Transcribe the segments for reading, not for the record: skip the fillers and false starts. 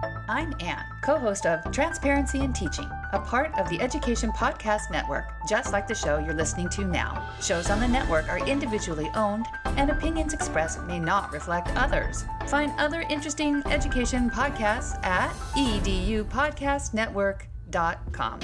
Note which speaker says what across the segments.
Speaker 1: I'm Anne, co host of Transparency in Teaching, a part of the Education Podcast Network, just like the show you're listening to now. Shows on the network are individually owned, and opinions expressed may not reflect others. Find other interesting education podcasts at edupodcastnetwork.com.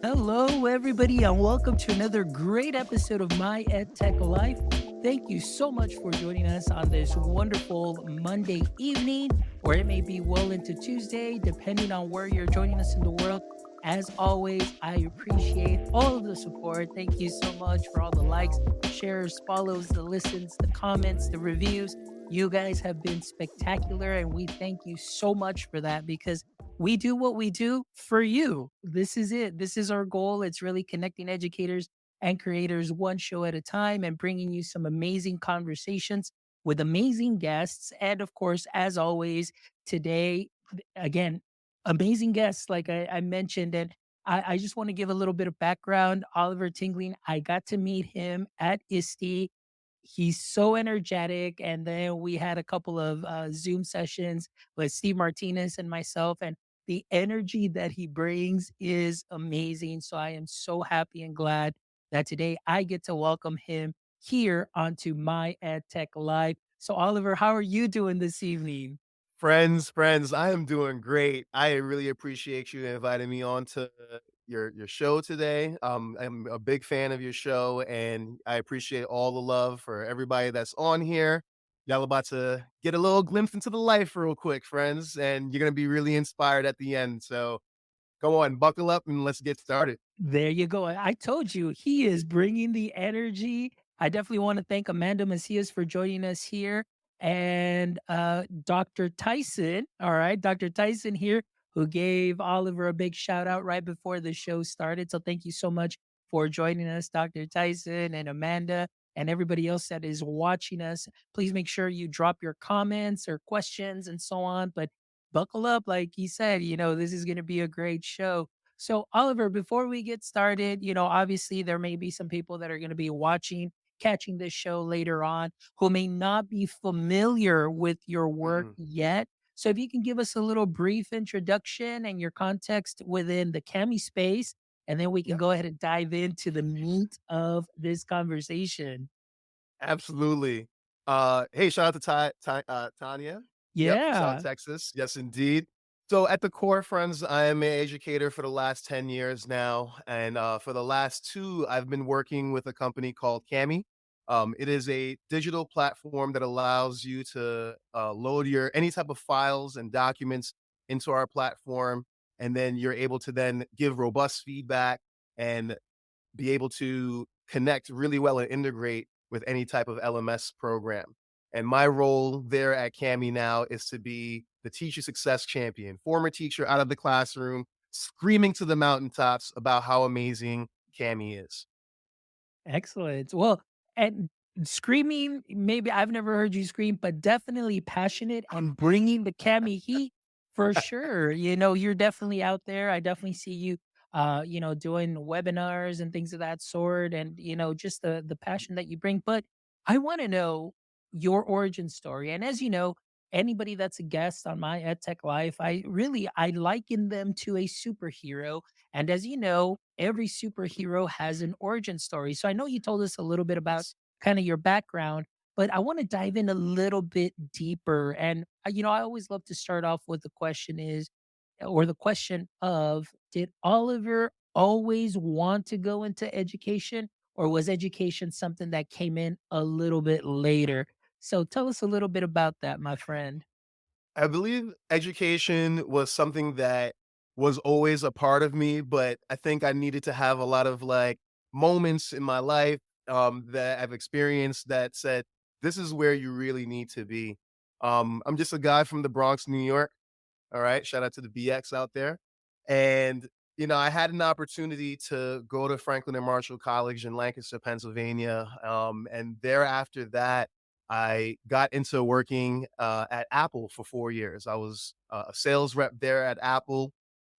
Speaker 2: Hello, everybody, and welcome to another great episode of My EdTech Life. Thank you so much for joining us on this wonderful Monday evening, or it may be well into Tuesday, depending on where you're joining us in the world. As always, I appreciate all of the support. Thank you so much for all the likes, shares, follows, the listens, the comments, the reviews. You guys have been spectacular, and we thank you so much for that because we do what we do for you. This is it. This is our goal. It's really connecting educators and creators one show at a time and bringing you some amazing conversations with amazing guests. And of course, as always, today, again, amazing guests, like I mentioned. And I just want to give a little bit of background. Oliver Tingling, I got to meet him at ISTE. He's so energetic. And then we had a couple of Zoom sessions with Steve Martinez and myself. And the energy that he brings is amazing. So I am so happy and glad that today I get to welcome him here onto My EdTech Live. So, Oliver, how are you doing this evening?
Speaker 3: Friends, I am doing great. I really appreciate you inviting me on to your show today. I'm a big fan of your show, and I appreciate all the love for everybody that's on here. Y'all about to get a little glimpse into the life real quick, friends, and you're gonna be really inspired at the end. So come on, buckle up and let's get started.
Speaker 2: There you go. I told you he is bringing the energy. I definitely want to thank Amanda Macias for joining us here and Dr. Tyson. All right, Dr. Tyson here, who gave Oliver a big shout out right before the show started. So thank you so much for joining us, Dr. Tyson and Amanda and everybody else that is watching us. Please make sure you drop your comments or questions and so on. But buckle up, like he said, this is going to be a great show. So, Oliver, before we get started, obviously there may be some people that are going to be watching, catching this show later on who may not be familiar with your work
Speaker 3: Mhm.
Speaker 2: yet. So, if you can give us a little brief introduction and your context within the Cami space, and then we can
Speaker 3: Yep.
Speaker 2: go ahead and dive into the meat of this conversation.
Speaker 3: Absolutely. Hey, shout out to Tanya. Yep, South
Speaker 2: Yeah,
Speaker 3: Texas. Yes, indeed. So at the core, friends, I am an educator for the last 10 years now. And for the last two, I've been working with a company called Cami. It is a digital platform that allows you to load your any type of files and documents into our platform. And then you're able to then give robust feedback and be able to connect really well and integrate with any type of LMS program. And my role there at Cami now is to be the teacher success champion, former teacher out of the classroom, screaming to the mountaintops about how amazing Cami is.
Speaker 2: excellent. Well, and screaming, maybe I've never heard you scream, but definitely passionate and bringing the Cami heat for sure. You're definitely out there. I definitely see you, doing webinars and things of that sort, and just the passion that you bring. But I want to know your origin story. And as you know, anybody that's a guest on my EdTech Life, I liken them to a superhero. And as you know, every superhero has an origin story. So I know you told us a little bit about
Speaker 3: Yes.
Speaker 2: kind of your background, but I want to dive in a little bit deeper. And I always love to start off with the question is, or the question of, did Oliver always want to go into education, or was education something that came in a little bit later? So tell us a little bit about that, my friend.
Speaker 3: I believe education was something that was always a part of me, but I think I needed to have a lot of like moments in my life that I've experienced that said, this is where you really need to be. I'm just a guy from the Bronx, New York. All right. Shout out to the BX out there. And, I had an opportunity to go to Franklin and Marshall College in Lancaster, Pennsylvania. And thereafter that, I got into working at Apple for 4 years. I was a sales rep there at Apple.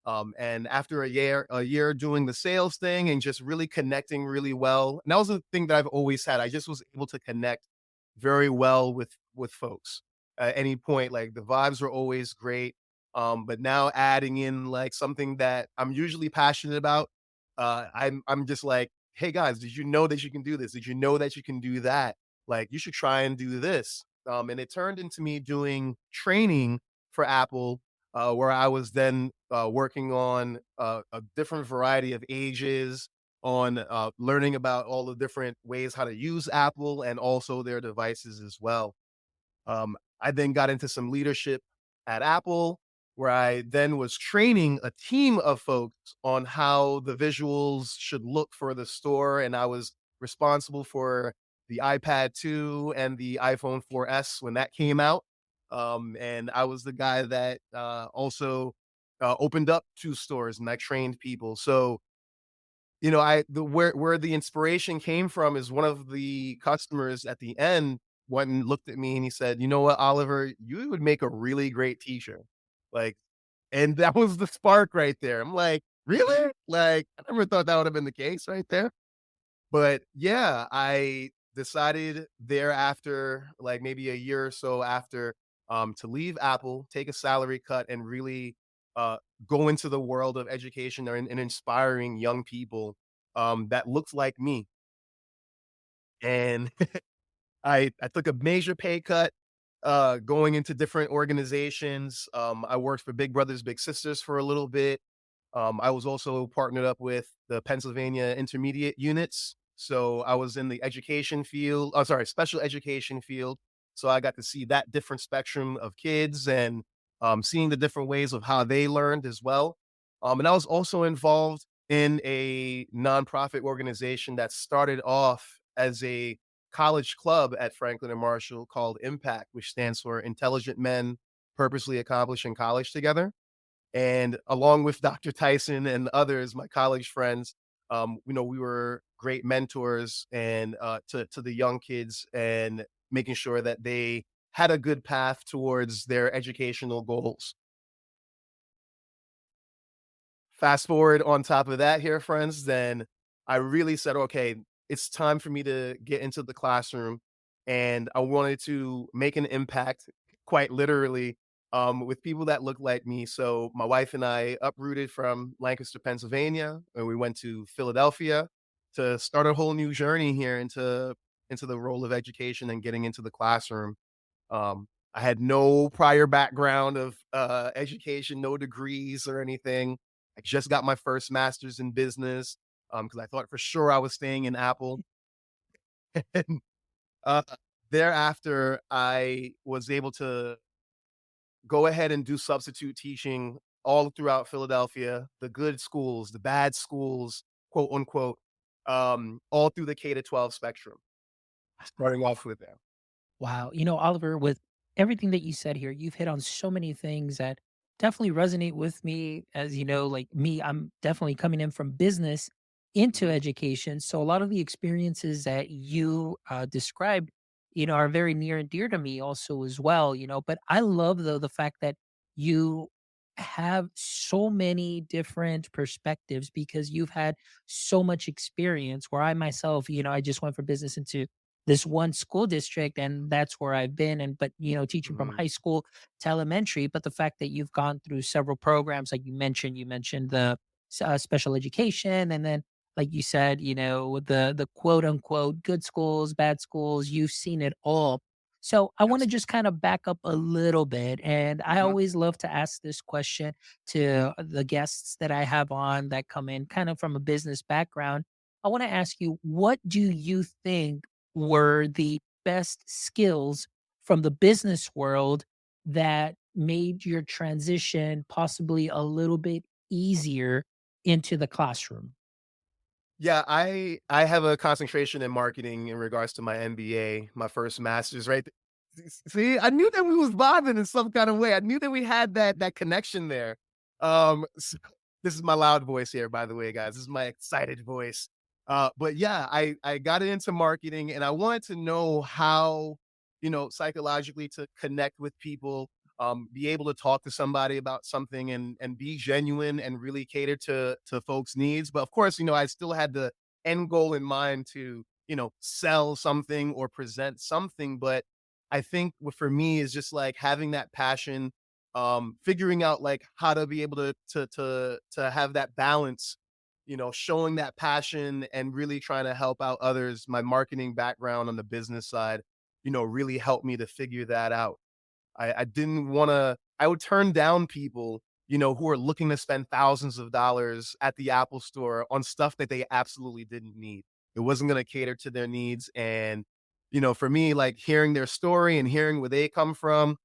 Speaker 3: And after a year doing the sales thing and just really connecting really well, and that was the thing that I've always had. I just was able to connect very well with folks at any point. Like the vibes were always great. But now adding in like something that I'm usually passionate about, I'm just like, hey guys, did you know that you can do this? Did you know that you can do that? Like you should try and do this. And it turned into me doing training for Apple, where I was then working on a different variety of ages, on learning about all the different ways how to use Apple and also their devices as well. I then got into some leadership at Apple, where I then was training a team of folks on how the visuals should look for the store. And I was responsible for the iPad 2 and the iPhone 4S when that came out. And I was the guy that also opened up 2 stores and I trained people. So I the where the inspiration came from is one of the customers at the end went and looked at me and he said, "You know what, Oliver, you would make a really great teacher." Like, and that was the spark right there. I'm like, "Really?" Like, I never thought that would have been the case right there. But yeah, I decided thereafter, like maybe a year or so after, to leave Apple, take a salary cut, and really uh, go into the world of education and inspiring young people that looked like me. And I took a major pay cut, going into different organizations. I worked for Big Brothers Big Sisters for a little bit. I was also partnered up with the Pennsylvania intermediate units. So I was in the education field, oh, sorry, special education field. So I got to see that different spectrum of kids and seeing the different ways of how they learned as well. And I was also involved in a nonprofit organization that started off as a college club at Franklin and Marshall called Impact, which stands for Intelligent Men Purposely Accomplishing College Together. And along with Dr. Tyson and others, my college friends, we were great mentors and to the young kids and making sure that they had a good path towards their educational goals. Fast forward on top of that here, friends, then I really said, okay, it's time for me to get into the classroom. And I wanted to make an impact, quite literally, with people that look like me. So my wife and I uprooted from Lancaster, Pennsylvania, and we went to Philadelphia to start a whole new journey here into the role of education and getting into the classroom. I had no prior background of education, no degrees or anything. I just got my first master's in business because I thought for sure I was staying in Apple. And uh, thereafter, I was able to go ahead and do substitute teaching all throughout Philadelphia, the good schools, the bad schools, quote unquote, all through the K to 12 spectrum, starting off with them.
Speaker 2: Wow. Oliver, with everything that you said here, you've hit on so many things that definitely resonate with me. As you know, like me, I'm definitely coming in from business into education. So a lot of the experiences that you described, are very near and dear to me also as well. But I love, though, the fact that you have so many different perspectives because you've had so much experience where I myself, I just went from business into this one school district and that's where I've been and but teaching from
Speaker 3: Mhm.
Speaker 2: high school to elementary. But the fact that you've gone through several programs like you mentioned the special education, and then like you said, the quote unquote good schools, bad schools, you've seen it all. So I want to
Speaker 3: Yes.
Speaker 2: just kind of back up a little bit, and I
Speaker 3: Mhm.
Speaker 2: always love to ask this question to the guests that I have on that come in kind of from a business background. I want to ask you, what do you think were the best skills from the business world that made your transition possibly a little bit easier into the classroom?
Speaker 3: Yeah, I have a concentration in marketing in regards to my MBA, my first master's, right? See, I knew that we was vibing in some kind of way. I knew that we had that connection there. This is my loud voice here, by the way, guys. This is my excited voice. But yeah, I got into marketing and I wanted to know how, psychologically to connect with people, be able to talk to somebody about something and be genuine and really cater to folks' needs. But of course, I still had the end goal in mind to sell something or present something. But I think what for me is just like having that passion, figuring out like how to be able to have that balance, showing that passion and really trying to help out others. My marketing background on the business side, really helped me to figure that out. I didn't wanna I would turn down people, who are looking to spend thousands of dollars at the Apple Store on stuff that they absolutely didn't need. It wasn't gonna cater to their needs, and, for me, like, hearing their story and hearing where they come from,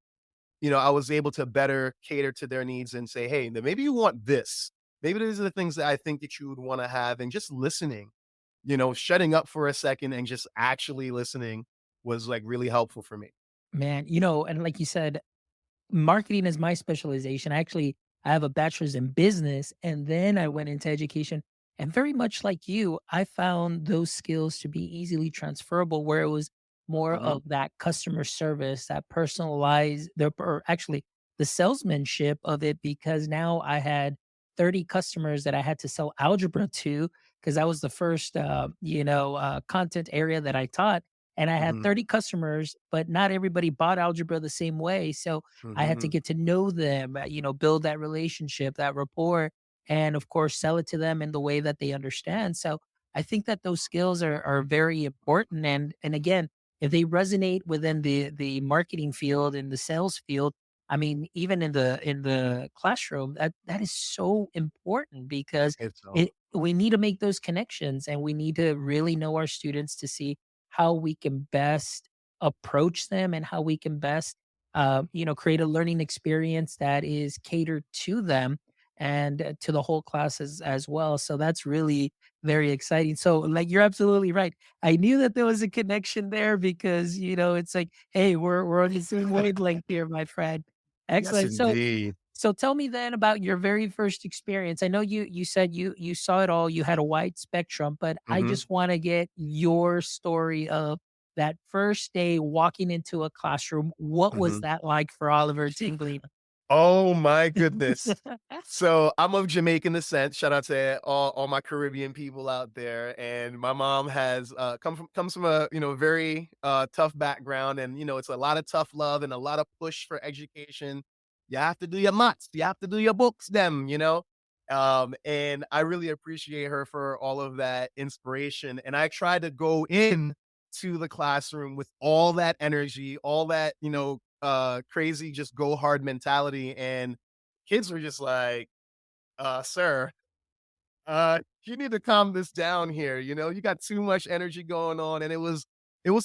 Speaker 3: I was able to better cater to their needs and say, "Hey, then maybe you want this. Maybe these are the things that I think that you would wanna have," and just listening, shutting up for a second and just actually listening was, like, really helpful for me.
Speaker 2: Man, and like you said, marketing is my specialization. I have a bachelor's in business and then I went into education. And very much like you, I found those skills to be easily transferable where it was more
Speaker 3: Mhm,
Speaker 2: of that customer service, that personalized, or actually the salesmanship of it, because now I had 30 customers that I had to sell algebra to because that was the first, content area that I taught. And I had
Speaker 3: mhm.
Speaker 2: 30 customers, but not everybody bought algebra the same way. So I had to
Speaker 3: Mhm.
Speaker 2: get to know them, build that relationship, that rapport, and of course, sell it to them in the way that they understand. So I think that those skills are very important. And again, if they resonate within the marketing field and the sales field, I mean, even in the classroom, that is so important because
Speaker 3: It's so
Speaker 2: it we need to make those connections and we need to really know our students to see how we can best approach them and how we can best create a learning experience that is catered to them and to the whole class as well. So that's really very exciting. So, like, you're absolutely right. I knew that there was a connection there because it's like, hey, we're on the same wavelength here, my friend.
Speaker 3: Yes,
Speaker 2: Excellent.
Speaker 3: indeed.
Speaker 2: So tell me then about your very first experience. I know you said you saw it all, you had a wide spectrum, but I
Speaker 3: Mhm,
Speaker 2: just want to get your story of that first day walking into a classroom. What was
Speaker 3: mhm.
Speaker 2: that like for Oliver Tingley?
Speaker 3: Oh my goodness. So, I'm of Jamaican descent, shout out to all my Caribbean people out there, and my mom has, comes from a, very, tough background, and, it's a lot of tough love and a lot of push for education. You have to do your maths, you have to do your books them, and I really appreciate her for all of that inspiration, and I try to go in to the classroom with all that energy, all that, crazy just go hard mentality, and kids were just like, sir, you need to calm this down here, you got too much energy going on." And it was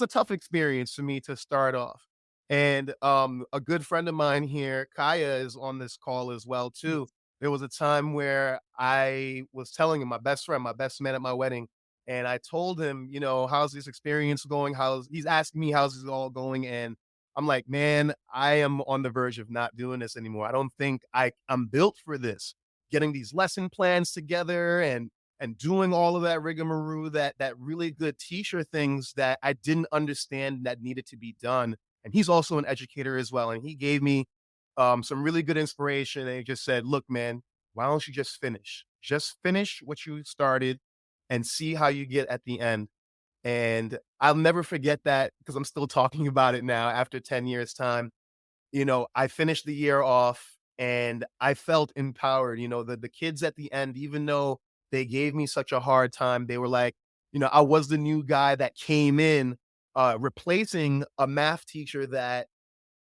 Speaker 3: a tough experience for me to start off. And, a good friend of mine here, Kaya, is on this call as well too. There was a time where I was telling him, my best friend, my best man at my wedding, and I told him, "How's this experience going? He's asking me how's this all going?" And I'm like, "Man, I am on the verge of not doing this anymore. I don't think I'm built for this." Getting these lesson plans together and doing all of that rigmarole, that really good teacher things that I didn't understand that needed to be done. And he's also an educator as well, and he gave me some really good inspiration. And he just said, "Look, man, why don't you just finish? Just finish what you started, and see how you get at the end." And I'll never forget that because I'm still talking about it now after 10 years time. I finished the year off and I felt empowered. The kids at the end, even though they gave me such a hard time, they were like, I was the new guy that came in, replacing a math teacher that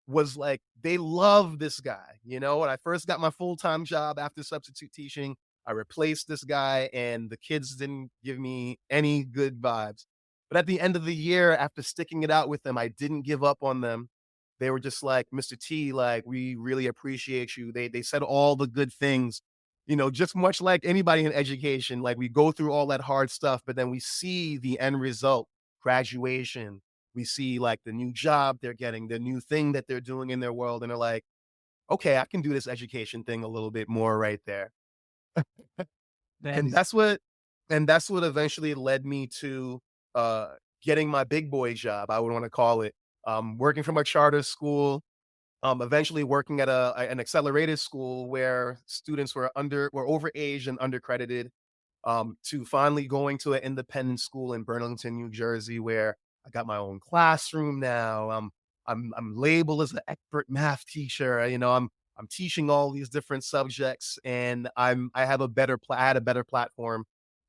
Speaker 3: was like, they love this guy. When I first got my full-time job after substitute teaching, I replaced this guy and the kids didn't give me any good vibes. But at the end of the year, after sticking it out with them, I didn't give up on them. They were just like, "Mr. T, like, we really appreciate you." They said all the good things, just much like anybody in education. Like, we go through all that hard stuff, but then we see the end result, graduation. We see like the new job they're getting, the new thing that they're doing in their world, and they're like, "Okay, I can do this education thing a little bit more right there."
Speaker 2: That
Speaker 3: And
Speaker 2: is
Speaker 3: that's what eventually led me to, uh, getting my big boy job, I would wanna call it, working from a charter school, eventually working at an accelerated school where students were overage and undercredited, to finally going to an independent school in Burlington, New Jersey, where I got my own classroom now. I'm labeled as an expert math teacher. I'm teaching all these different subjects, and I have I had a better platform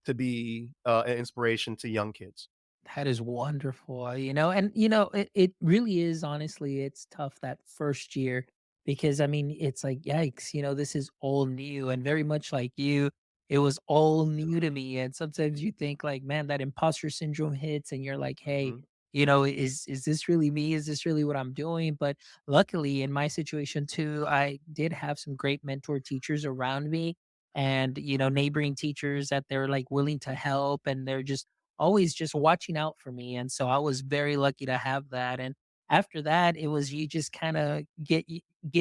Speaker 3: to be an inspiration to young kids.
Speaker 2: That is wonderful, and it really is honestly, it's tough that first year because I mean, it's like, yikes, this is all new and very much like you, it was all new to me. And sometimes you think like, man, that imposter syndrome hits and you're like, hey,
Speaker 3: Mhm.
Speaker 2: is this really me? Is this really what I'm doing? But luckily in my situation too, I did have some great mentor teachers around me and neighboring teachers that they're like willing to help and they're just always just watching out for me, and so I was very lucky to have that. And after that, it was you just kinda get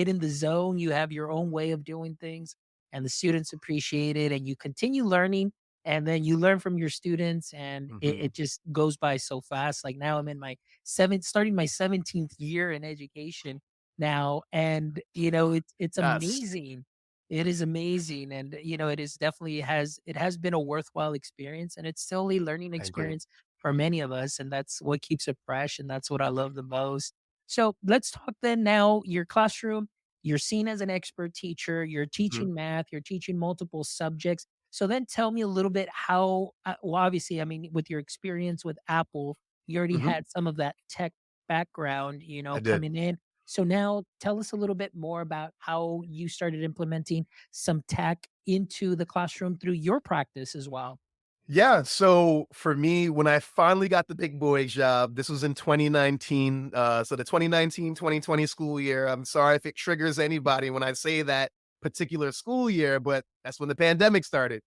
Speaker 2: in the zone, you have your own way of doing things, and the students appreciate it, and you continue learning, and then you learn from your students, and it
Speaker 3: Mhm.
Speaker 2: just goes by so fast. Like, now I'm in my starting my 17th year in education now, and, it's
Speaker 3: Yes,
Speaker 2: amazing. It is amazing, and, it is definitely it has been a worthwhile experience, and it's still a learning
Speaker 3: I agree.
Speaker 2: experience for many of us, and that's what keeps it fresh, and that's what I love the most. So, let's talk then now your classroom, you're seen as an expert teacher, you're
Speaker 3: Mhm.
Speaker 2: teaching math, you're teaching multiple subjects. So then tell me a little bit how well, obviously, I mean, with your experience with Apple, you already
Speaker 3: Mhm.
Speaker 2: had some of that tech background,
Speaker 3: I did.
Speaker 2: coming in. So now tell us a little bit more about how you started implementing some tech into the classroom through your practice as well.
Speaker 3: Yeah, so for me, when I finally got the big boy job, this was in 2019. So the 2019-2020 school year. I'm sorry if it triggers anybody when I say that particular school year, but that's when the pandemic started.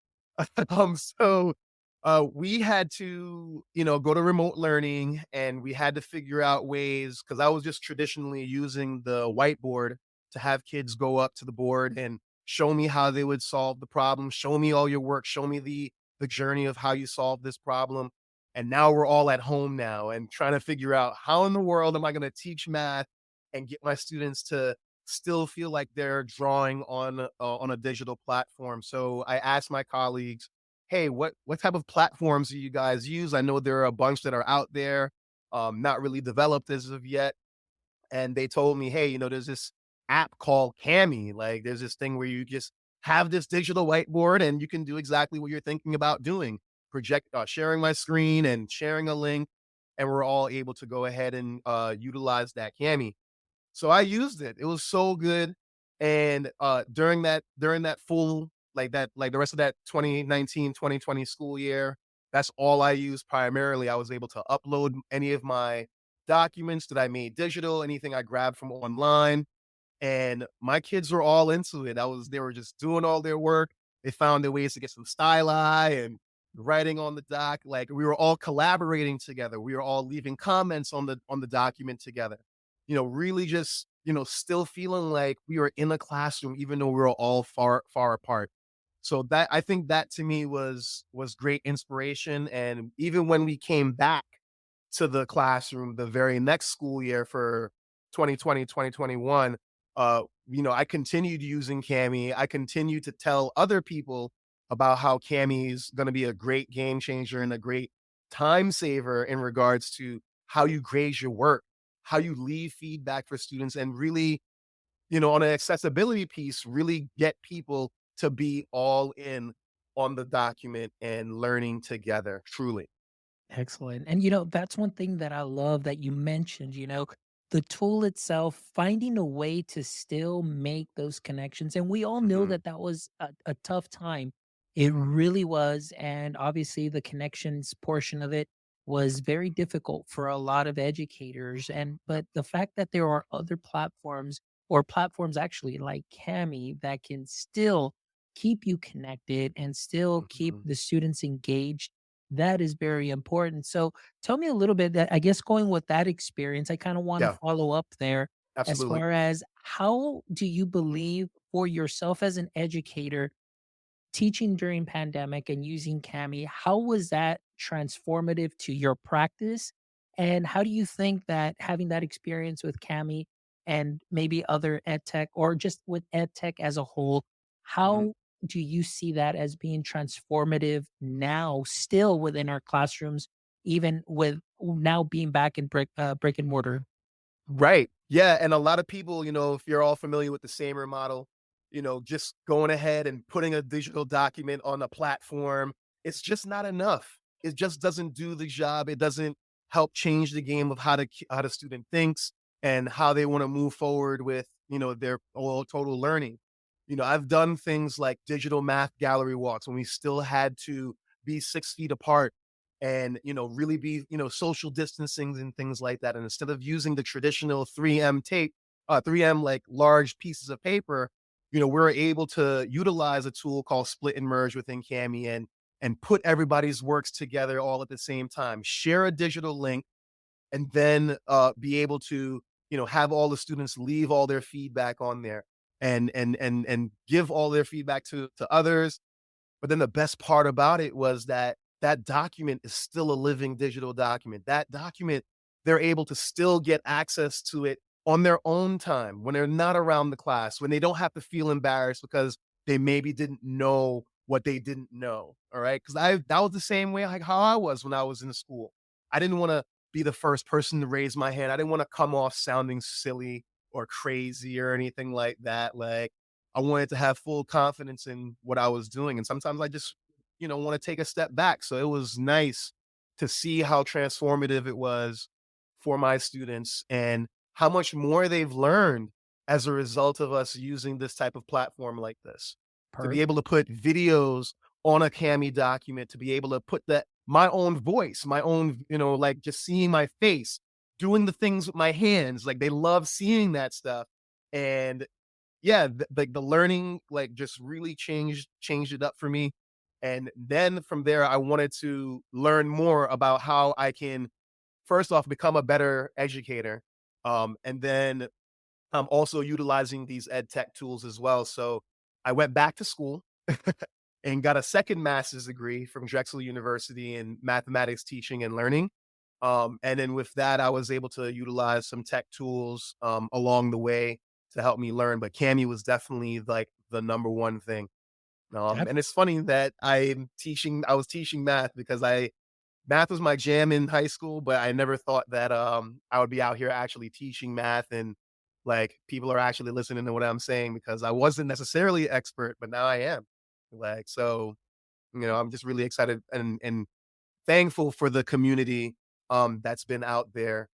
Speaker 3: We had to, go to remote learning and we had to figure out ways because I was just traditionally using the whiteboard to have kids go up to the board and show me how they would solve the problem, show me all your work, show me the journey of how you solve this problem. And now we're all at home now and trying to figure out how in the world am I going to teach math and get my students to still feel like they're drawing on a digital platform. So I asked my colleagues, "Hey, what type of platforms do you guys use? I know there are a bunch that are out there, not really developed as of yet." And they told me, "Hey, there's this app called Cami. Like, there's this thing where you just have this digital whiteboard and you can do exactly what you're thinking about doing, sharing my screen and sharing a link, and we're all able to go ahead and utilize that Cami." So I used it. It was so good. And during that full like the rest of that 2019-2020 school year, that's all I used primarily. I was able to upload any of my documents that I made digital, anything I grabbed from online, and my kids were all into it. I was They were just doing all their work. They found their ways to get some styli and writing on the doc. Like, we were all collaborating together. We were all leaving comments on the document together. Really just, still feeling like we were in a classroom even though we were all far far apart. So that I think that to me was great inspiration. And even when we came back to the classroom the very next school year for 2020-2021, I continued using Cami. I continued to tell other people about how Cami is going to be a great game changer and a great time saver in regards to how you grade your work, how you leave feedback for students, and really, on an accessibility piece, really get people to be all in on the document and learning together, truly.
Speaker 2: Excellent. And that's one thing that I love that you mentioned, the tool itself, finding a way to still make those connections. And we all know
Speaker 3: Mhm,
Speaker 2: that that was a tough time. It really was. And obviously, the connections portion of it was very difficult for a lot of educators. But the fact that there are other platforms or platforms actually like Cami that can still keep you connected and still keep
Speaker 3: mhm.
Speaker 2: the students engaged, that is very important. So tell me a little bit that, I guess, going with that experience, I kind of want to
Speaker 3: Yeah,
Speaker 2: follow up there as
Speaker 3: absolutely.
Speaker 2: far as how do you believe for yourself as an educator teaching during pandemic and using Cami, how was that transformative to your practice? And how do you think that having that experience with Cami and maybe other ed tech or just with ed tech as a whole,
Speaker 3: Mhm.
Speaker 2: how do you see that as being transformative now, still within our classrooms, even with now being back in brick and mortar?
Speaker 3: Right. Yeah, and a lot of people, if you're all familiar with the Samer model, just going ahead and putting a digital document on a platform, it's just not enough. It just doesn't do the job. It doesn't help change the game of how the student thinks and how they want to move forward with, their all total learning. I've done things like digital math gallery walks when we still had to be 6 feet apart and really be social distancing and things like that, and instead of using the traditional 3M tape, 3M like large pieces of paper, we're able to utilize a tool called split and merge within Cami and put everybody's works together all at the same time, share a digital link, and then be able to have all the students leave all their feedback on there and give all their feedback to others. But then the best part about it was that that document is still a living digital document. That document, they're able to still get access to it on their own time when they're not around the class, when they don't have to feel embarrassed because they maybe didn't know what they didn't know. All right. Cause that was the same way like how I was when I was in school. I didn't want to be the first person to raise my hand. I didn't want to come off sounding silly or crazy or anything like that. Like I wanted to have full confidence in what I was doing. And sometimes I just, want to take a step back. So it was nice to see how transformative it was for my students and how much more they've learned as a result of us using this type of platform like this. To be able to put videos on a Cami document, to be able to put that my own voice, my own, like just seeing my face, doing the things with my hands. Like they love seeing that stuff. And yeah, like the learning, like just really changed it up for me. And then from there, I wanted to learn more about how I can first off become a better educator, and then I'm also utilizing these ed tech tools as well. So I went back to school and got a second master's degree from Drexel University in mathematics teaching and learning. And then with that, I was able to utilize some tech tools along the way to help me learn. But Cami was definitely like the number one thing. And it's funny that I was teaching math because math was my jam in high school, but I never thought that I would be out here actually teaching math and like people are actually listening to what I'm saying because I wasn't necessarily an expert, but now I am. Like so, I'm just really excited and thankful for the community that's been out there.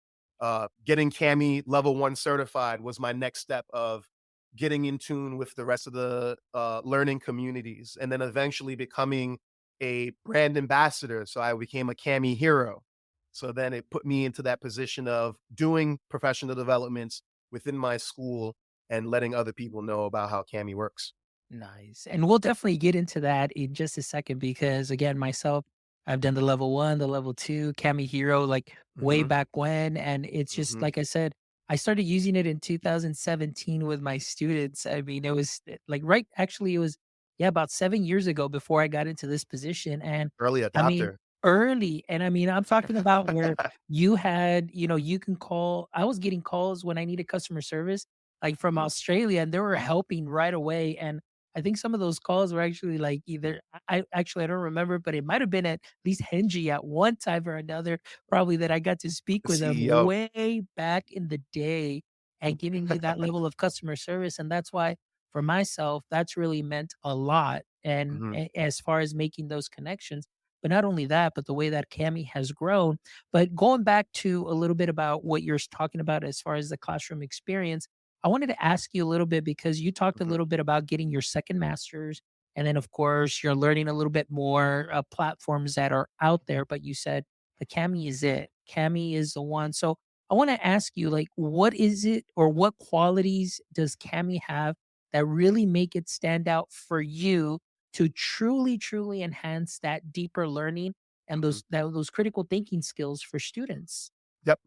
Speaker 3: Getting Cami level 1 certified was my next step of getting in tune with the rest of the learning communities and then eventually becoming a brand ambassador. So I became a Cami hero. So then it put me into that position of doing professional developments within my school and letting other people know about how Cami works.
Speaker 2: Nice. And we'll definitely get into that in just a second because again, myself, I've done the level one, the level two, Cami Hero, like way
Speaker 3: Hmm.
Speaker 2: back when. And it's just
Speaker 3: Hmm.
Speaker 2: like I said, I started using it in 2017 with my students. I mean, it was like right actually it was yeah, about 7 years ago before I got into this position. And
Speaker 3: Early
Speaker 2: I mean
Speaker 3: adopter.
Speaker 2: early. And I mean, I'm talking about where you had, you can call I was getting calls when I needed customer service, like from
Speaker 3: Mhm.
Speaker 2: Australia, and they were helping right away. And I think some of those calls were actually like either I actually I don't remember, but it might have been at least Henji at one time or another, probably that I got to speak
Speaker 3: The
Speaker 2: with them
Speaker 3: CEO.
Speaker 2: way back in the day and giving me that level of customer service. And that's why for myself, that's really meant a lot. And
Speaker 3: Mhm.
Speaker 2: as far as making those connections, but not only that, but the way that Cami has grown. But going back to a little bit about what you're talking about as far as the classroom experience, I wanted to ask you a little bit because you talked a
Speaker 3: Mhm.
Speaker 2: little bit about getting your second master's. And then, of course, you're learning a little bit more platforms that are out there. But you said the Cami is it. Cami is the one. So I want to ask you, like, what is it or what qualities does Cami have that really make it stand out for you to truly, truly enhance that deeper learning and
Speaker 3: Mhm.
Speaker 2: those critical thinking skills for students?
Speaker 3: Yep.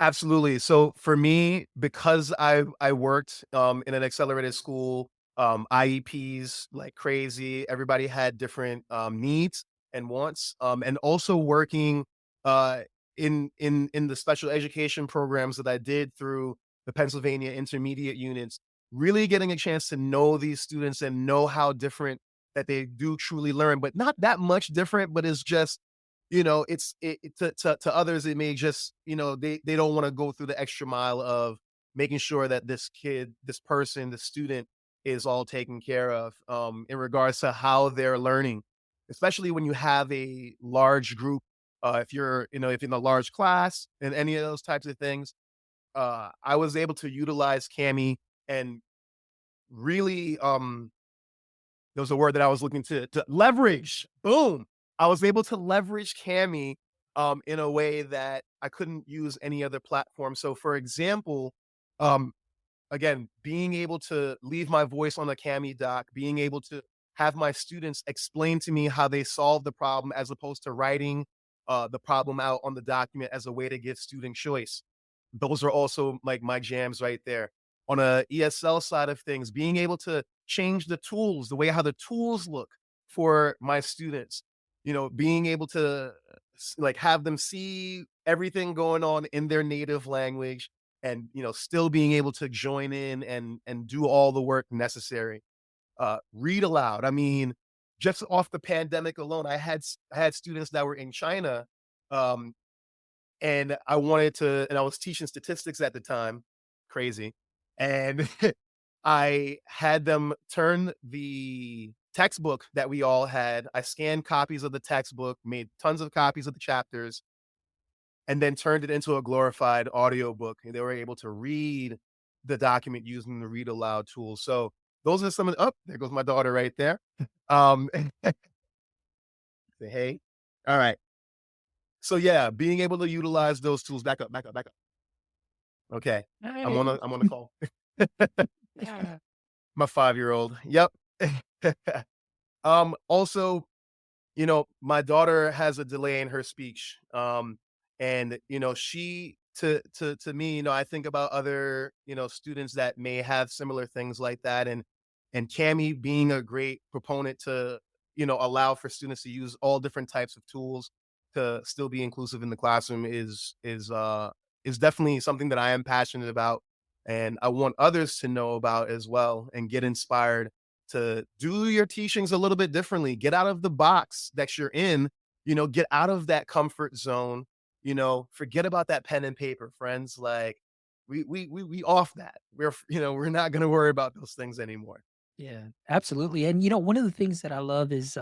Speaker 3: Absolutely. So for me, because I worked in an accelerated school, IEPs like crazy. Everybody had different needs and wants, and also working uh, in the special education programs that I did through the Pennsylvania intermediate units. Really getting a chance to know these students and know how different that they do truly learn, but not that much different, but it's just, to others, it may just, they don't want to go through the extra mile of making sure that this kid, this person, the student is all taken care of, in regards to how they're learning, especially when you have a large group. If you're in a large class and any of those types of things, I was able to utilize Cami and really, there was a word that I was looking to leverage. Boom. I was able to leverage Cami, in a way that I couldn't use any other platform. So, for example, um, again, being able to leave my voice on a Cami doc, being able to have my students explain to me how they solve the problem as opposed to writing the problem out on the document as a way to give student choice. Those are also like my jams right there. On a ESL side of things, being able to change the tools, the way how the tools look for my students, being able to like have them see everything going on in their native language and still being able to join in and do all the work necessary. Read aloud. I mean, just off the pandemic alone, I had students that were in China, um, and I was teaching statistics at the time, crazy, and I had them turn the textbook that we all had. I scanned copies of the textbook, made tons of copies of the chapters, and then turned it into a glorified audiobook, and they were able to read the document using the read aloud tool. So those are some of the there goes my daughter right there. Um, say, "Hey." All right. So, yeah, being able to utilize those tools. Back up, back up, back up. Okay.
Speaker 2: Hey.
Speaker 3: I'm on the call.
Speaker 2: Yeah.
Speaker 3: My 5-year-old. Yep. Also, my daughter has a delay in her speech. And she to me, I think about other, students that may have similar things like that. And Cami being a great proponent to, allow for students to use all different types of tools to still be inclusive in the classroom is definitely something that I am passionate about. And I want others to know about as well and get inspired to do your teachings a little bit differently. Get out of the box that you're in, get out of that comfort zone, forget about that pen and paper, friends. Like we off that. We're not gonna worry about those things anymore.
Speaker 2: Yeah, absolutely. And one of the things that I love is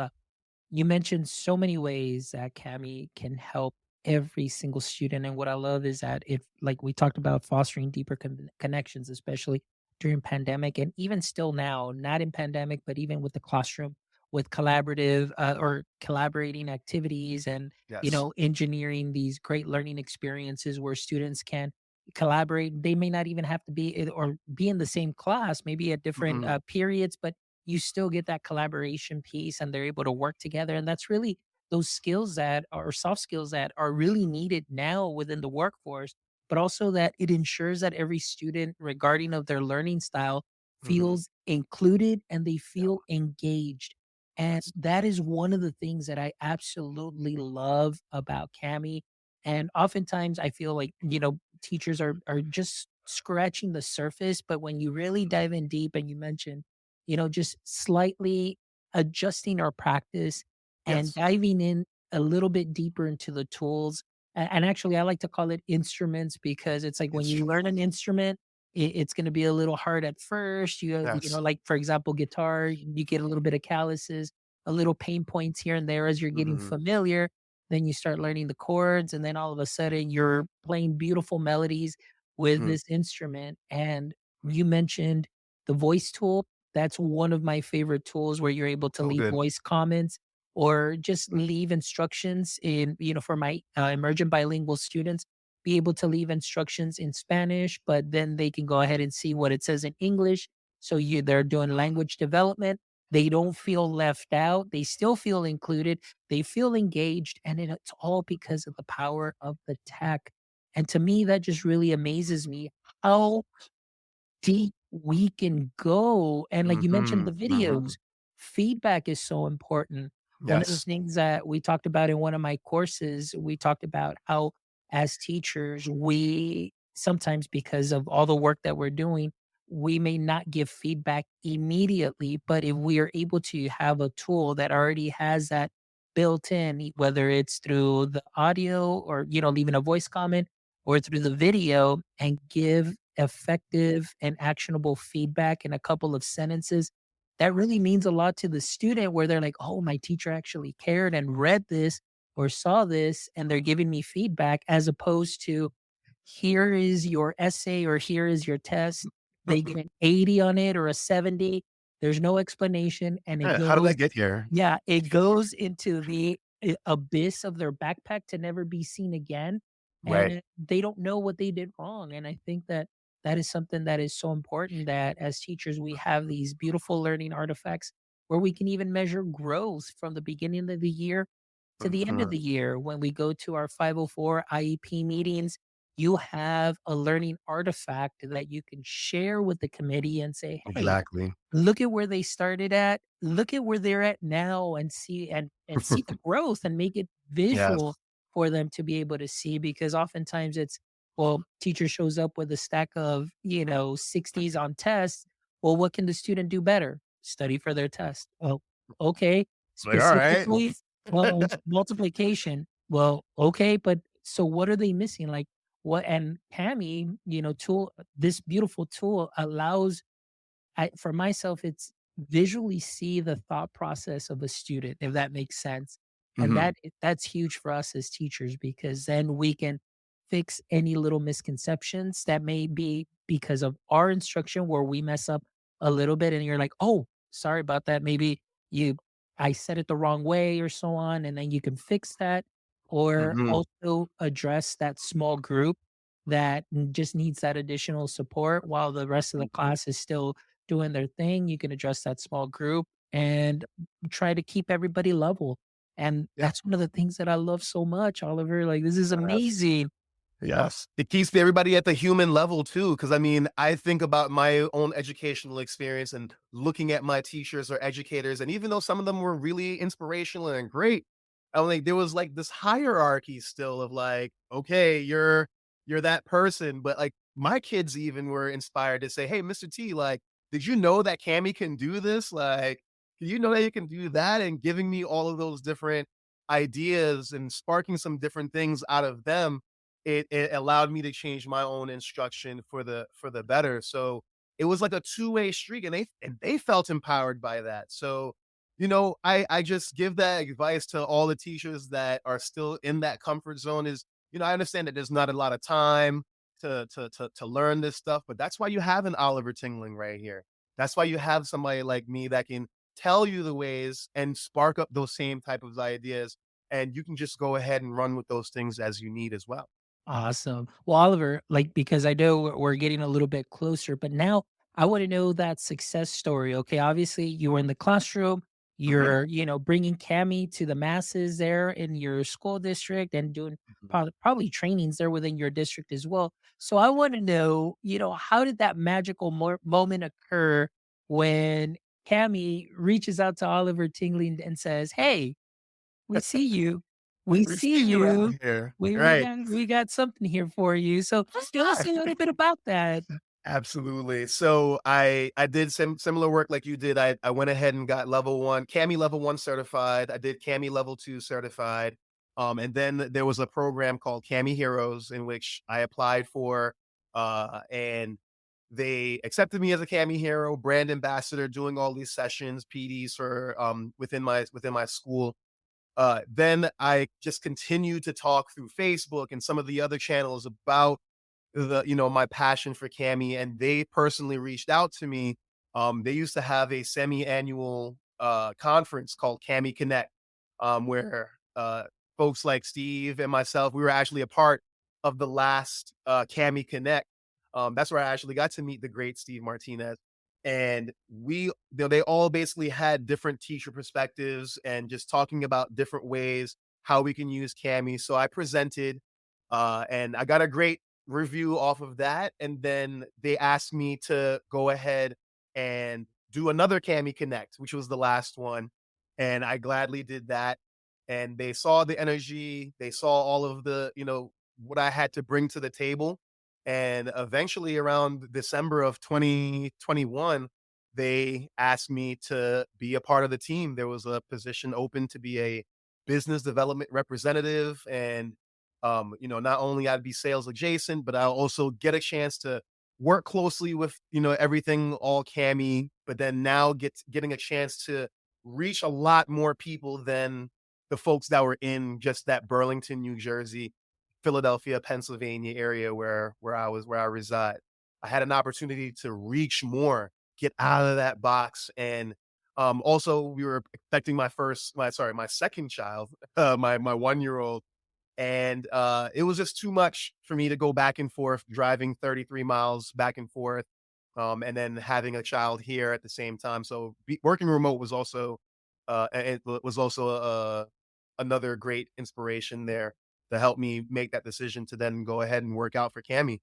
Speaker 2: you mentioned so many ways that Cami can help every single student. And what I love is that like we talked about, fostering deeper connections, especially during pandemic, and even still now, not in pandemic, but even with the classroom, with collaborative or collaborating activities, and
Speaker 3: Yes.
Speaker 2: engineering these great learning experiences where students can collaborate. They may not even have to or be in the same class, maybe at different
Speaker 3: Mhm.
Speaker 2: periods, but you still get that collaboration piece, and they're able to work together. And that's really those skills that are soft skills that are really needed now within the workforce, but also that it ensures that every student, regarding of their learning style,
Speaker 3: Mhm.
Speaker 2: feels included and they
Speaker 3: Yeah.
Speaker 2: feel engaged. And
Speaker 3: Yes.
Speaker 2: that is one of the things that I absolutely love about Cami. And oftentimes I feel like, teachers are just scratching the surface, but when you really dive in deep, and you mentioned, just slightly adjusting our practice and
Speaker 3: Yes.
Speaker 2: diving in a little bit deeper into the tools. And actually, I like to call it instruments, because it's like when you learn an
Speaker 3: Instruments.
Speaker 2: instrument, it's going to be a little hard at first.
Speaker 3: Yes.
Speaker 2: Like for example, guitar, you get a little bit of calluses, a little pain points here and there as you're getting
Speaker 3: Mhm.
Speaker 2: familiar. Then you start learning the chords, and then all of a sudden you're playing beautiful melodies with
Speaker 3: Mhm.
Speaker 2: this instrument. And you mentioned the voice tool. That's one of my favorite tools, where you're able to
Speaker 3: So
Speaker 2: leave
Speaker 3: good.
Speaker 2: voice comments or just leave instructions for my emergent bilingual students, be able to leave instructions in Spanish, but then they can go ahead and see what it says in English. So they're doing language development. They don't feel left out. They still feel included. They feel engaged. And it's all because of the power of the tech. And to me, that just really amazes me how deep we can go. And like you mentioned,
Speaker 3: Mhm.
Speaker 2: the videos,
Speaker 3: Mhm.
Speaker 2: feedback is so important. One of the
Speaker 3: Yes.
Speaker 2: things that we talked about in one of my courses, we talked about how as teachers, we sometimes, because of all the work that we're doing, we may not give feedback immediately, but if we are able to have a tool that already has that built in, whether it's through the audio or, leaving a voice comment or through the video and give effective and actionable feedback in a couple of sentences, that really means a lot to the student where they're like, oh, my teacher actually cared and read this or saw this and they're giving me feedback as opposed to here is your essay or here is your test. They get an 80 on it or a 70. There's no explanation and it
Speaker 3: Yeah, how did I
Speaker 2: goes
Speaker 3: get here?
Speaker 2: yeah, it goes into the abyss of their backpack to never be seen again,
Speaker 3: Right.
Speaker 2: and they don't know what they did wrong, and I think that that is something that is so important that as teachers, we have these beautiful learning artifacts where we can even measure growth from the beginning of the year to the end of
Speaker 3: Mhm.
Speaker 2: the year. When we go to our 504 IEP meetings, you have a learning artifact that you can share with the committee and say, "Hey,
Speaker 3: Exactly.
Speaker 2: look at where they started at, look at where they're at now and see the growth and make it
Speaker 3: Yes.
Speaker 2: visual for them to be able to see." Because oftentimes it's, well, teacher shows up with a stack of, 60s on tests. Well, what can the student do better? Study for their test. Oh, okay.
Speaker 3: Like, all right.
Speaker 2: Specifically, well, multiplication. Well, okay, but so what are they missing? Like what, and Cami, this beautiful tool allows, for myself, it's visually see the thought process of a student, if that makes sense. And
Speaker 3: Mhm.
Speaker 2: that's huge for us as teachers because then we can fix any little misconceptions that may be because of our instruction where we mess up a little bit and you're like, "Oh, sorry about that. Maybe you I said it the wrong way," or so on, and then you can fix that or
Speaker 3: Mhm.
Speaker 2: also address that small group that just needs that additional support while the rest of the class is still doing their thing. You can address that small group and try to keep everybody level. And
Speaker 3: Yeah.
Speaker 2: that's one of the things that I love so much, Oliver. Like, this is amazing.
Speaker 3: Yes. It keeps everybody at the human level too, because I mean, I think about my own educational experience and looking at my teachers or educators, and even though some of them were really inspirational and great, I like there was like this hierarchy still of like, okay, you're that person, but like my kids even were inspired to say, "Hey, Mr. T, like, did you know that Cammy can do this? Like, do you know that you can do that?" And giving me all of those different ideas and sparking some different things out of them, it allowed me to change my own instruction for the better. So it was like a two-way street, and they felt empowered by that. So, I just give that advice to all the teachers that are still in that comfort zone is, I understand that there's not a lot of time to learn this stuff, but that's why you have an Oliver Tingling right here. That's why you have somebody like me that can tell you the ways and spark up those same type of ideas, and you can just go ahead and run with those things as you need as well.
Speaker 2: Awesome. Well, Oliver, like, because I know we're getting a little bit closer, but now I want to know that success story. Okay. Obviously, you were in the classroom,
Speaker 3: Mhm.
Speaker 2: you're, bringing Cami to the masses there in your school district and doing
Speaker 3: Mhm.
Speaker 2: probably trainings there within your district as well. So I want to know, how did that magical moment occur when Cami reaches out to Oliver Tingling and says, "Hey, we see you. We
Speaker 3: We
Speaker 2: see
Speaker 3: see you
Speaker 2: you.
Speaker 3: around here.
Speaker 2: We
Speaker 3: Right.
Speaker 2: got something here for you." So tell us a little bit about that.
Speaker 3: Absolutely. So I did similar work like you did. I went ahead and got level 1, Cami level 1 certified. I did Cami level 2 certified. And then there was a program called Cami Heroes in which I applied for, and they accepted me as a Cami hero, brand ambassador, doing all these sessions, PDs for within my school. Then I just continued to talk through Facebook and some of the other channels about my passion for Cami, and they personally reached out to me. They used to have a semi-annual conference called Cami Connect, where folks like Steve and myself, we were actually a part of the last Cami Connect. That's where I actually got to meet the great Steve Martinez. And they all basically had different teacher perspectives and just talking about different ways how we can use Cami. So I presented, and I got a great review off of that, and then they asked me to go ahead and do another Cami Connect, which was the last one, and I gladly did that, and they saw the energy, they saw all of the, what I had to bring to the table, And eventually, around December of 2021, they asked me to be a part of the team. There was a position open to be a business development representative. And, not only I'd be sales adjacent, but I'll also get a chance to work closely with, everything all Cami, but then now getting a chance to reach a lot more people than the folks that were in just that Burlington, New Jersey, Philadelphia, Pennsylvania area where I reside. I had an opportunity to reach more, get out of that box, and also we were expecting my second child, my 1 year old, and it was just too much for me to go back and forth, driving 33 miles back and forth, and then having a child here at the same time. So working remote was also another great inspiration there to help me make that decision to then go ahead and work out for Cami.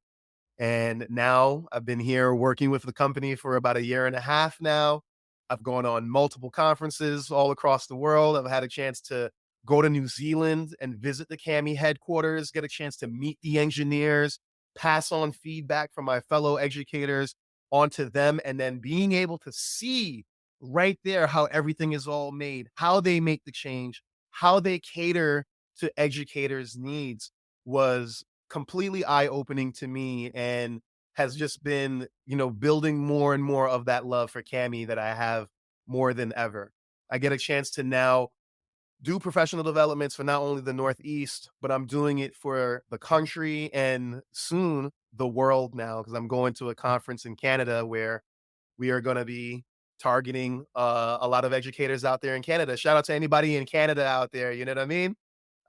Speaker 3: And now I've been here working with the company for about a year and a half now. I've gone on multiple conferences all across the world. I've had a chance to go to New Zealand and visit the Cami headquarters, get a chance to meet the engineers, pass on feedback from my fellow educators onto them, and then being able to see right there how everything is all made, how they make the change, how they cater to educators' needs was completely eye-opening to me and has just been, building more and more of that love for Cami that I have more than ever. I get a chance to now do professional developments for not only the Northeast, but I'm doing it for the country and soon the world now because I'm going to a conference in Canada where we are gonna be targeting, a lot of educators out there in Canada. Shout out to anybody in Canada out there, you know what I mean?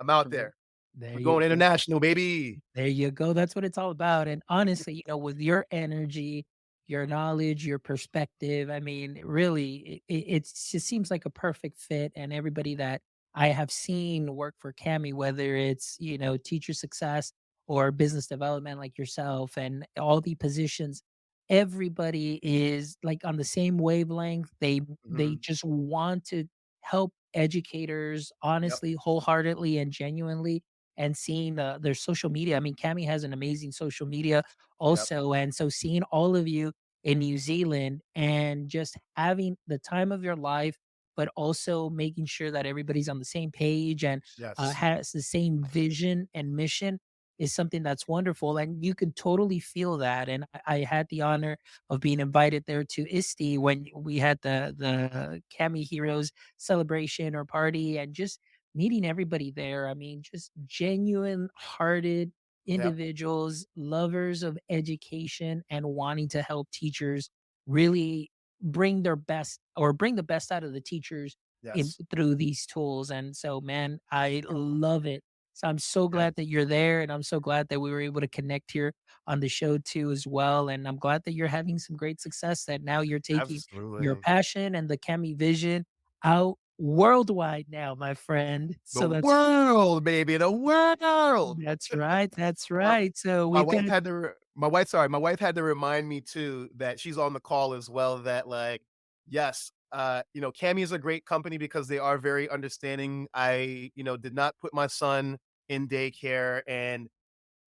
Speaker 3: I'm out
Speaker 2: Mhm.
Speaker 3: there.
Speaker 2: There
Speaker 3: We're
Speaker 2: you
Speaker 3: going
Speaker 2: go.
Speaker 3: international, baby.
Speaker 2: There you go. That's what it's all about. And honestly, with your energy, your knowledge, your perspective, I mean, really, it just seems like a perfect fit. And everybody that I have seen work for Cami, whether it's, teacher success or business development like yourself and all the positions, everybody is like on the same wavelength. They
Speaker 3: Mhm.
Speaker 2: just want to help educators
Speaker 3: Yep,
Speaker 2: honestly, wholeheartedly, and genuinely, and seeing their social media. I mean, Cami has an amazing social media
Speaker 3: yep,
Speaker 2: also. And so seeing all of you in New Zealand and just having the time of your life, but also making sure that everybody's on the same page and
Speaker 3: yes.
Speaker 2: has the same vision and mission is something that's wonderful. And you could totally feel that. And I had the honor of being invited there to ISTE when we had the Cami Heroes celebration or party, and just meeting everybody there. I mean, just genuine hearted
Speaker 3: Yep,
Speaker 2: individuals, lovers of education, and wanting to help teachers really bring their best, or bring the best out of the teachers in
Speaker 3: yes,
Speaker 2: through these tools. And so, man, I love it. So I'm so
Speaker 3: yes,
Speaker 2: glad that you're there, and I'm so glad that we were able to connect here on the show too as well. And I'm glad that you're having some great success, that now you're taking your
Speaker 3: absolutely.
Speaker 2: passion and the Cami vision out worldwide now, my friend.
Speaker 3: The
Speaker 2: So
Speaker 3: world, baby, the world.
Speaker 2: that's right, that's
Speaker 3: My
Speaker 2: right. So
Speaker 3: my
Speaker 2: we've
Speaker 3: wife
Speaker 2: got
Speaker 3: had to re my wife sorry, my wife had to remind me too that she's on the call as well that, like, yes, Cami is a great company because they are very understanding. I, did not put my son in daycare, and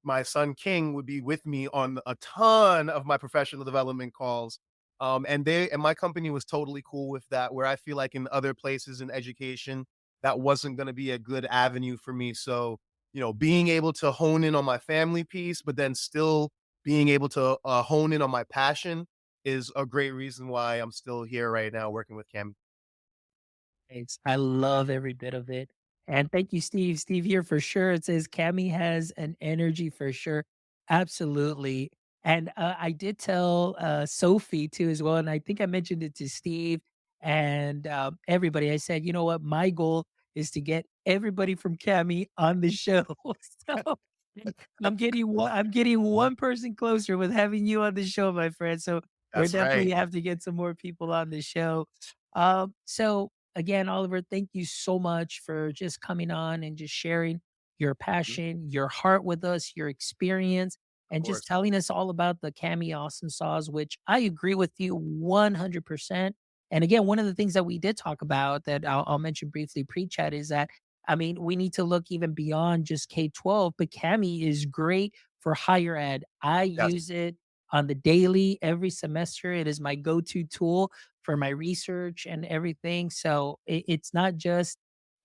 Speaker 3: my son King would be with me on a ton of my professional development calls. And my company was totally cool with that, where I feel like in other places in education, that wasn't gonna be a good avenue for me. So, being able to hone in on my family piece, but then still being able to, hone in on my passion is a great reason why I'm still here right now working with Cam.
Speaker 2: Thanks. I love every bit of it. And thank you, Steve. Steve here for sure. It says Cami has an energy for sure. Absolutely. And I did tell Sophie too as well. And I think I mentioned it to Steve and everybody. I said, you know what? My goal is to get everybody from Cami on the show. So I'm getting one person closer with having you on the show, my friend. So we're
Speaker 3: That's
Speaker 2: definitely
Speaker 3: right.
Speaker 2: have to get some more people on the show. So again, Oliver, thank you so much for just coming on and just sharing your
Speaker 3: Mhm.
Speaker 2: passion, your heart with us, your experience,
Speaker 3: Of
Speaker 2: and just
Speaker 3: course.
Speaker 2: telling us all about the Cami Awesome Saws, which I agree with you 100%. And again, one of the things that we did talk about that I'll mention briefly pre-chat is that, I mean, we need to look even beyond just K-12, but Cami is great for higher ed. I
Speaker 3: Yes.
Speaker 2: use it on the daily every semester. It is my go-to tool for my research and everything. So it's not just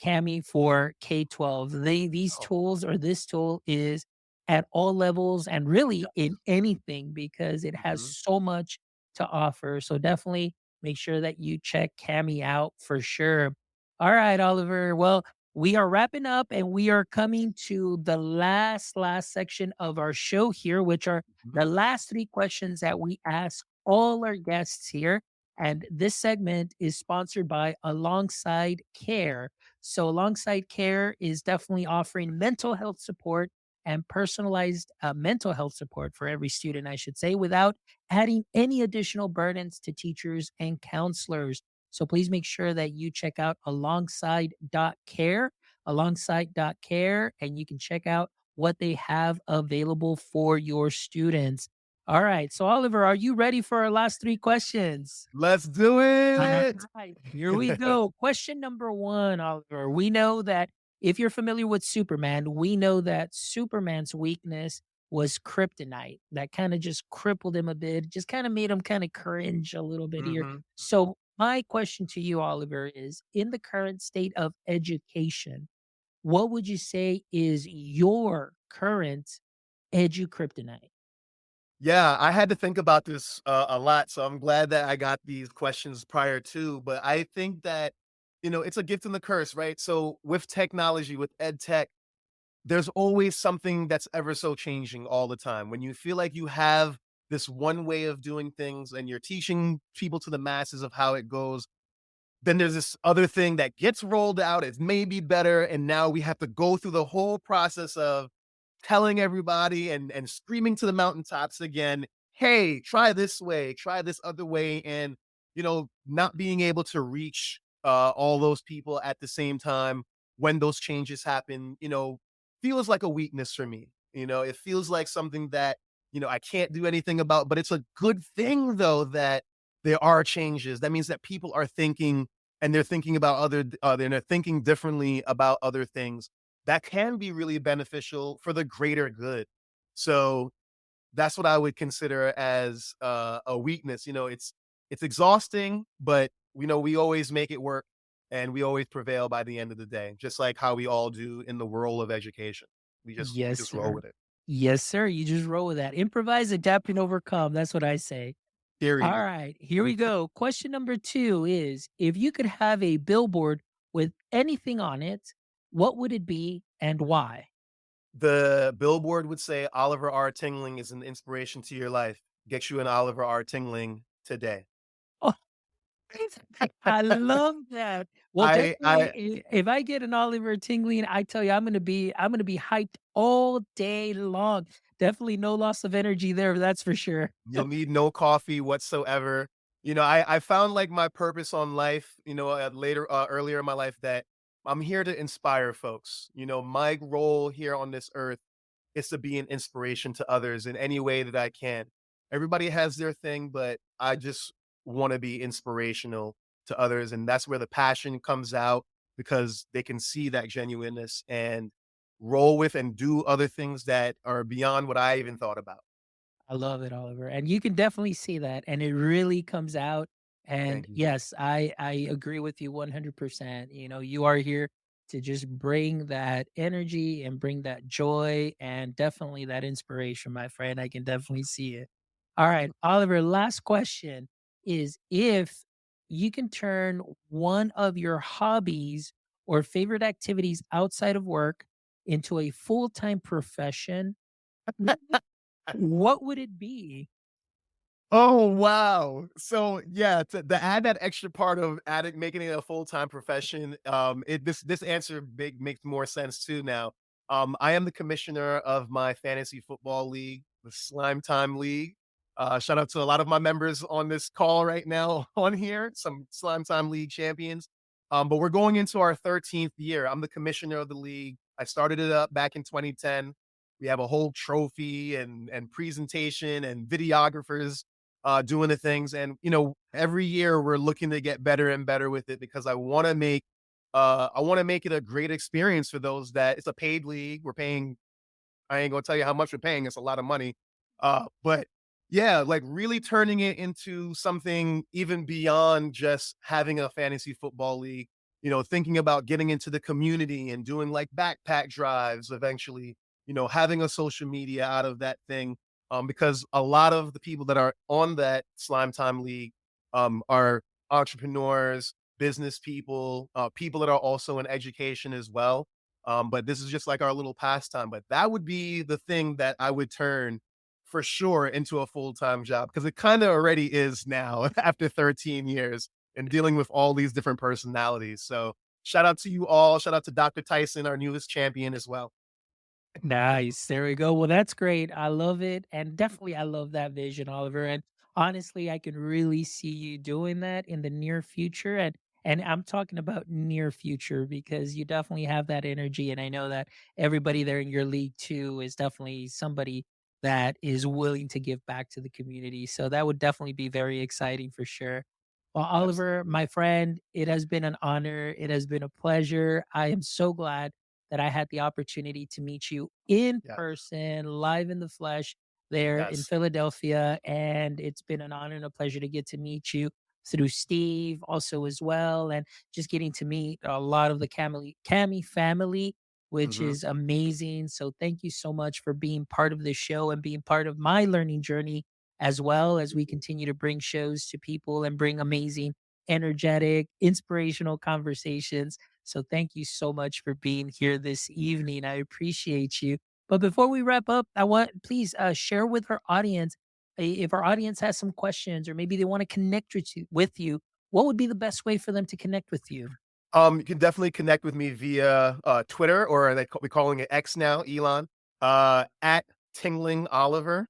Speaker 2: Cami for K-12. These
Speaker 3: Oh,
Speaker 2: tools or this tool is at all levels and really
Speaker 3: yes.
Speaker 2: in anything because it has
Speaker 3: Mhm.
Speaker 2: so much to offer. So definitely make sure that you check Cami out for sure. All right, Oliver. Well, we are wrapping up and we are coming to the last section of our show here, which are
Speaker 3: Mhm.
Speaker 2: the last three questions that we ask all our guests here. And this segment is sponsored by Alongside Care. So, Alongside Care is definitely offering mental health support and personalized mental health support for every student, I should say, without adding any additional burdens to teachers and counselors. So please make sure that you check out alongside.care, and you can check out what they have available for your students. All right. So, Oliver, are you ready for our last three questions?
Speaker 3: Let's do
Speaker 2: All
Speaker 3: it.
Speaker 2: right, here we go. Question number one, Oliver. We know that if you're familiar with Superman, we know that Superman's weakness was kryptonite. That kind of just crippled him a bit, just kind of made him kind of cringe a little bit here.
Speaker 3: Mhm.
Speaker 2: So, my question to you, Oliver, is in the current state of education, what would you say is your current edu kryptonite?
Speaker 3: Yeah, I had to think about this a lot, so I'm glad that I got these questions prior to. But I think that, it's a gift and the curse, right? So with technology, with ed tech, there's always something that's ever so changing all the time. When you feel like you have this one way of doing things and you're teaching people to the masses of how it goes, then there's this other thing that gets rolled out. It's maybe better. And now we have to go through the whole process of telling everybody and screaming to the mountaintops again, hey, try this way, try this other way. And, not being able to reach all those people at the same time when those changes happen, feels like a weakness for me. It feels like something that, I can't do anything about, but it's a good thing though that there are changes. That means that people are thinking and they're thinking about they're thinking differently about other things that can be really beneficial for the greater good. So that's what I would consider as a weakness. It's exhausting, but we always make it work and we always prevail by the end of the day, just like how we all do in the world of education. We
Speaker 2: Yes,
Speaker 3: just roll
Speaker 2: sir.
Speaker 3: with it.
Speaker 2: Yes, sir. You just roll with that. Improvise, adapt, and overcome. That's what I say. All
Speaker 3: Period.
Speaker 2: right, here we go. Question number two is if you could have a billboard with anything on it, what would it be and why?
Speaker 3: The billboard would say Oliver R. Tingling is an inspiration to your life. Get you an Oliver R. Tingling today.
Speaker 2: Oh, I love that. Well, definitely,
Speaker 3: I
Speaker 2: if I get an Oliver tingling, I tell you, I'm gonna be hyped all day long. Definitely no loss of energy there. That's for sure.
Speaker 3: You'll need no coffee whatsoever. I found like my purpose on life, earlier in my life that I'm here to inspire folks. My role here on this earth is to be an inspiration to others in any way that I can. Everybody has their thing, but I just want to be inspirational to others. And that's where the passion comes out because they can see that genuineness and roll with and do other things that are beyond what I even thought about.
Speaker 2: I love it, Oliver, and you can definitely see that, and it really comes out. And
Speaker 3: Thank you.
Speaker 2: yes, I agree with you 100%. You are here to just bring that energy and bring that joy and definitely that inspiration, my friend. I can definitely see it. All right, Oliver, last question is if you can turn one of your hobbies or favorite activities outside of work into a full-time profession, what would it be?
Speaker 3: Oh, wow. So, yeah, to add that extra part of making it a full-time profession, this answer makes more sense too now. I am the commissioner of my fantasy football league, the Slime Time League. Shout out to a lot of my members on this call right now on here, some Slime Time League champions. But we're going into our 13th year. I'm the commissioner of the league. I started it up back in 2010. We have a whole trophy and presentation and videographers doing the things. And every year we're looking to get better and better with it because I want to make it a great experience for those that it's a paid league. We're paying I ain't gonna tell you how much we're paying. It's a lot of money. But yeah, like really turning it into something even beyond just having a fantasy football league, thinking about getting into the community and doing like backpack drives eventually, having a social media out of that thing. Because a lot of the people that are on that Slime Time League are entrepreneurs, business people, people that are also in education as well. But this is just like our little pastime. But that would be the thing that I would turn for sure into a full-time job because it kind of already is now after 13 years and dealing with all these different personalities. So shout out to you all. Shout out to Dr. Tyson, our newest champion as well.
Speaker 2: Nice. There we go. Well, that's great. I love it. And definitely, I love that vision, Oliver. And honestly, I can really see you doing that in the near future. And I'm talking about near future because you definitely have that energy. And I know that everybody there in your league too is definitely somebody that is willing to give back to the community. So that would definitely be very exciting for sure. Well,
Speaker 3: Absolutely.
Speaker 2: Oliver, my friend, it has been an honor. It has been a pleasure. I am so glad that I had the opportunity to meet you in
Speaker 3: Yeah.
Speaker 2: person, live in the flesh there in
Speaker 3: Yes.
Speaker 2: Philadelphia. And it's been an honor and a pleasure to get to meet you through Steve also as well. And just getting to meet a lot of the Cami family, which
Speaker 3: Hmm.
Speaker 2: is amazing. So thank you so much for being part of this show and being part of my learning journey as well as we continue to bring shows to people and bring amazing, energetic, inspirational conversations. So thank you so much for being here this evening. I appreciate you. But before we wrap up, I want please share with our audience if our audience has some questions or maybe they want to connect with you, what would be the best way for them to connect with you?
Speaker 3: You can definitely connect with me via Twitter, or we're calling it X now, Elon, at Tingling Oliver.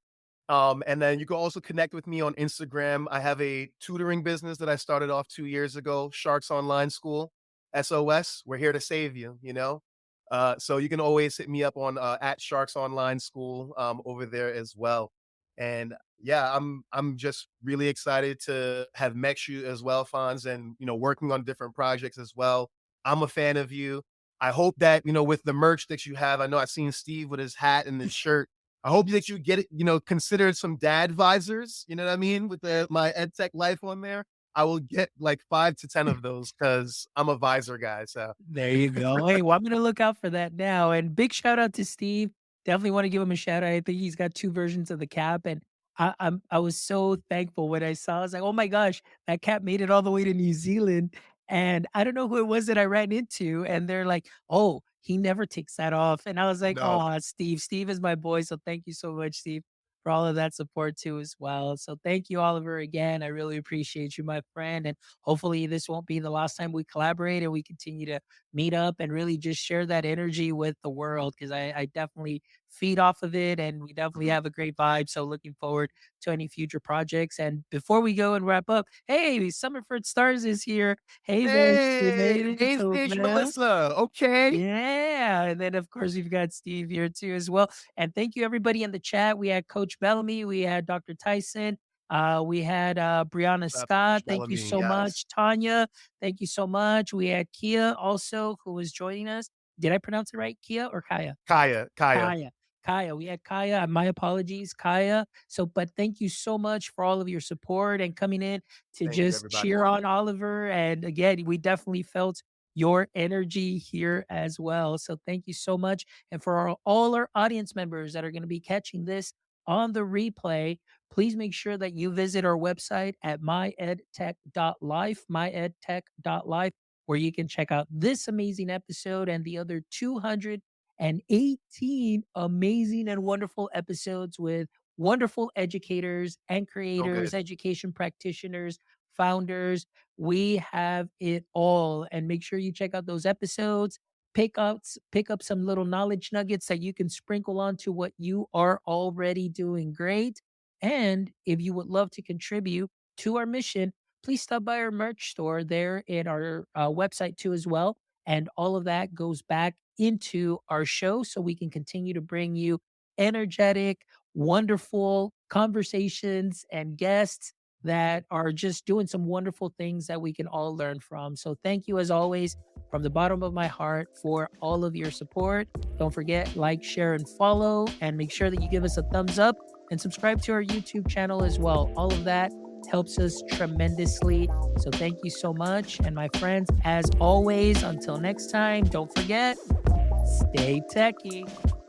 Speaker 3: And then you can also connect with me on Instagram. I have a tutoring business that I started off 2 years ago, Sharks Online School, SOS. We're here to save you. So you can always hit me up on at Sharks Online School over there as well. And yeah, I'm just really excited to have met you as well, Fonz, and working on different projects as well. I'm a fan of you. I hope that with the merch that you have, I know I've seen Steve with his hat and his shirt. I hope that you get it, consider some dad visors. You know what I mean? With my EdTech life on there, I will get like 5 to 10 of those because I'm a visor guy. So
Speaker 2: There you go. Hey, well, I'm gonna look out for that now. And big shout out to Steve. Definitely want to give him a shout out. I think he's got two versions of the cap, and I was so thankful when I saw. I was like, oh my gosh, that cap made it all the way to New Zealand, and I don't know who it was that I ran into, and they're like, oh, he never takes that off, and I was like,
Speaker 3: no,
Speaker 2: oh, Steve, Steve is my boy. So thank you so much, Steve, for all of that support too as well. So thank you, Oliver, again. I really appreciate you, my friend, and hopefully this won't be the last time we collaborate and we continue to meet up and really just share that energy with the world because I definitely feed off of it and we definitely have a great vibe. So looking forward to any future projects. And before we go and wrap up, hey, Summerford Stars is here. Hey Mitch, you
Speaker 3: hey,
Speaker 2: made it
Speaker 3: hey,
Speaker 2: to
Speaker 3: Fish,
Speaker 2: Mel.
Speaker 3: Melissa. Okay,
Speaker 2: Yeah, and then of course we've got Steve here too as well. And thank you everybody in the chat. We had Coach Bellamy, we had Dr. Tyson, we had Brianna
Speaker 3: that's Coach
Speaker 2: Scott. Thank you
Speaker 3: Bellamy.
Speaker 2: so
Speaker 3: Yes,
Speaker 2: much, Tanya. Thank you so much. We had Kia also who was joining us. Did I pronounce it right? Kia or Kaya?
Speaker 3: Kaya, Kaya.
Speaker 2: Kaya. Kaya. We had Kaya. My apologies, Kaya. So, but thank you so much for all of your support and coming in to
Speaker 3: Thank you,
Speaker 2: just
Speaker 3: everybody.
Speaker 2: cheer on Oliver. And again, we definitely felt your energy here as well. So, thank you so much. And for all our audience members that are going to be catching this on the replay, please make sure that you visit our website at myedtech.life, myedtech.life, where you can check out this amazing episode and the other 218 amazing and wonderful episodes with wonderful educators and
Speaker 3: So
Speaker 2: creators,
Speaker 3: good.
Speaker 2: education practitioners, founders. We have it all. And make sure you check out those episodes. Pick up some little knowledge nuggets that you can sprinkle onto what you are already doing great. And if you would love to contribute to our mission, please stop by our merch store there in our website too as well. And all of that goes back into our show so we can continue to bring you energetic, wonderful conversations and guests that are just doing some wonderful things that we can all learn from. So thank you as always from the bottom of my heart for all of your support. Don't forget, like, share, and follow, and make sure that you give us a thumbs up and subscribe to our YouTube channel as well. All of that helps us tremendously. So thank you so much. And my friends, as always, until next time, don't forget, stay techie.